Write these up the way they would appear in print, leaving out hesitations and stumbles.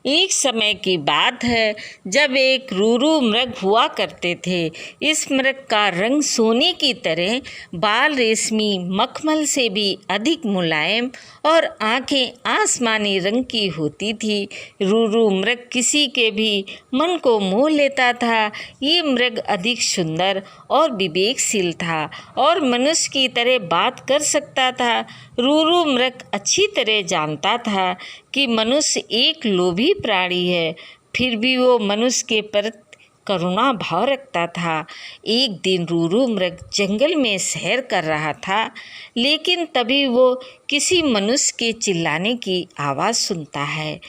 एक समय की बात है जब एक रूरू मृग हुआ करते थे। इस मृग का रंग सोने की तरह, बाल रेशमी मखमल से भी अधिक मुलायम और आंखें आसमानी रंग की होती थी। रूरू मृग किसी के भी मन को मोह लेता था। ये मृग अधिक सुंदर और विवेकशील था और मनुष्य की तरह बात कर सकता था। रूरू मृग अच्छी तरह जानता था कि मनुष्य एक लोभी प्राणी है, फिर भी वो मनुष्य के प्रति करुणा भाव रखता था। एक दिन रूरू मृग जंगल में सैर कर रहा था, लेकिन तभी वो किसी मनुष्य के चिल्लाने की आवाज़ सुनता है।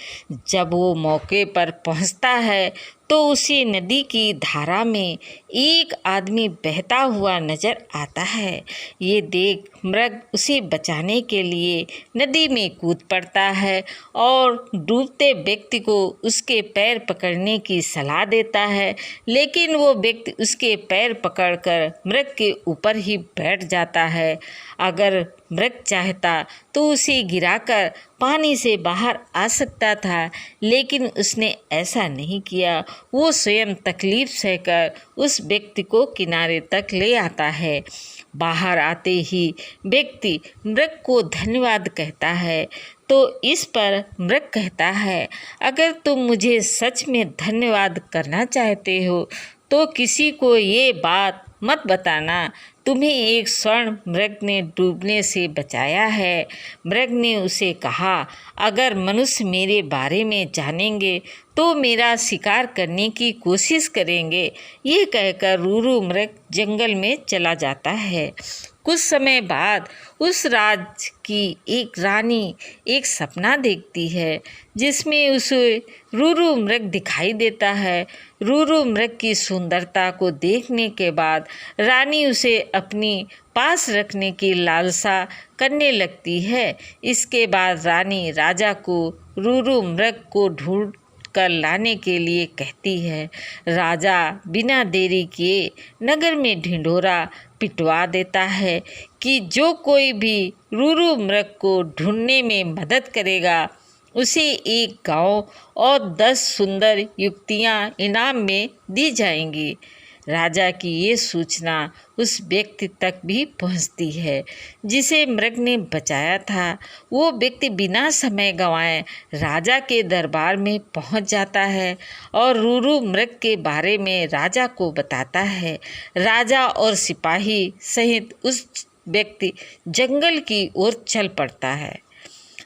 जब वो मौके पर पहुंचता है तो उसे नदी की धारा में एक आदमी बहता हुआ नजर आता है। ये देख मृग उसे बचाने के लिए नदी में कूद पड़ता है और डूबते व्यक्ति को उसके पैर पकड़ने की सलाह देता है, लेकिन वो व्यक्ति उसके पैर पकड़कर मृग के ऊपर ही बैठ जाता है। अगर मृग चाहता तो उसे गिराकर पानी से बाहर आ सकता था, लेकिन उसने ऐसा नहीं किया। वो स्वयं तकलीफ सहकर उस व्यक्ति को किनारे तक ले आता है। बाहर आते ही व्यक्ति मृग को धन्यवाद कहता है, तो इस पर मृग कहता है, अगर तुम मुझे सच में धन्यवाद करना चाहते हो तो किसी को ये बात मत बताना, तुम्हें एक स्वर्ण मृग ने डूबने से बचाया है। मृग ने उसे कहा, अगर मनुष्य मेरे बारे में जानेंगे तो मेरा शिकार करने की कोशिश करेंगे। ये कहकर रूरू मृग जंगल में चला जाता है। कुछ समय बाद उस राज्य की एक रानी एक सपना देखती है, जिसमें उसे रूरू मृग दिखाई देता है। रूरू मृग की सुंदरता को देखने के बाद रानी उसे अपनी पास रखने की लालसा करने लगती है। इसके बाद रानी राजा को रूरू मृग को ढूंढ कर लाने के लिए कहती है। राजा बिना देरी किए नगर में ढिंढोरा पिटवा देता है कि जो कोई भी रूरू मृग को ढूंढने में मदद करेगा उसे एक गांव और 10 सुंदर युक्तियां इनाम में दी जाएंगी। राजा की ये सूचना उस व्यक्ति तक भी पहुंचती है जिसे मृग ने बचाया था। वो व्यक्ति बिना समय गंवाए राजा के दरबार में पहुंच जाता है और रूरू मृग के बारे में राजा को बताता है। राजा और सिपाही सहित उस व्यक्ति जंगल की ओर चल पड़ता है।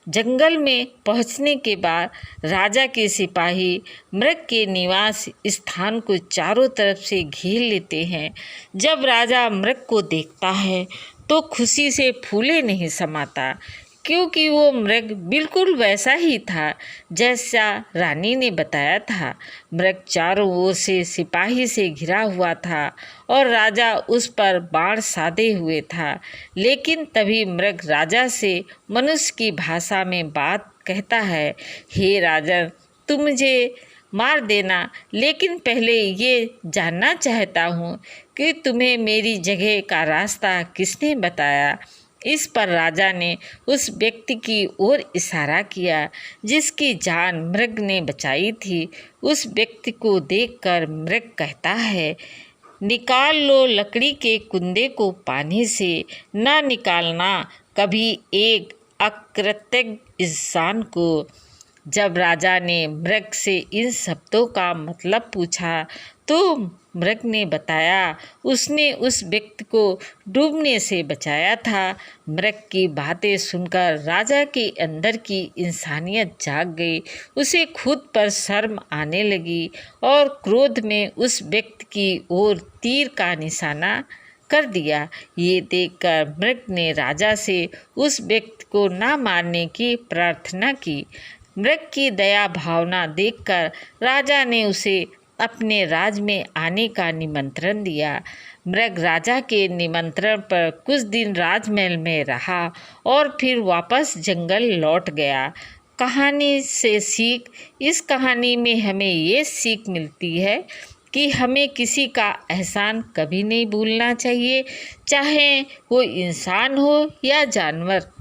जंगल में पहुंचने के बाद राजा के सिपाही मृग के निवास स्थान को चारों तरफ से घेर लेते हैं। जब राजा मृग को देखता है तो खुशी से फूले नहीं समाता, क्योंकि वो मृग बिल्कुल वैसा ही था जैसा रानी ने बताया था। मृग चारों ओर से सिपाही से घिरा हुआ था और राजा उस पर बाण साधे हुए था, लेकिन तभी मृग राजा से मनुष्य की भाषा में बात कहता है, हे राजन, तुम मुझे मार देना, लेकिन पहले ये जानना चाहता हूँ कि तुम्हें मेरी जगह का रास्ता किसने बताया। इस पर राजा ने उस व्यक्ति की ओर इशारा किया जिसकी जान मृग ने बचाई थी। उस व्यक्ति को देखकर मृग कहता है, निकाल लो लकड़ी के कुंदे को पानी से, न निकालना कभी एक अकृतज्ञ इंसान को। जब राजा ने मृग से इन शब्दों का मतलब पूछा तो मृग ने बताया उसने उस व्यक्ति को डूबने से बचाया था। मृग की बातें सुनकर राजा के अंदर की इंसानियत जाग गई। उसे खुद पर शर्म आने लगी और क्रोध में उस व्यक्ति की ओर तीर का निशाना कर दिया। ये देखकर मृग ने राजा से उस व्यक्ति को न मारने की प्रार्थना की। मृग की दया भावना देखकर राजा ने उसे अपने राज में आने का निमंत्रण दिया। मृग राजा के निमंत्रण पर कुछ दिन राजमहल में रहा और फिर वापस जंगल लौट गया। कहानी से सीख, इस कहानी में हमें ये सीख मिलती है कि हमें किसी का एहसान कभी नहीं भूलना चाहिए, चाहे वो इंसान हो या जानवर।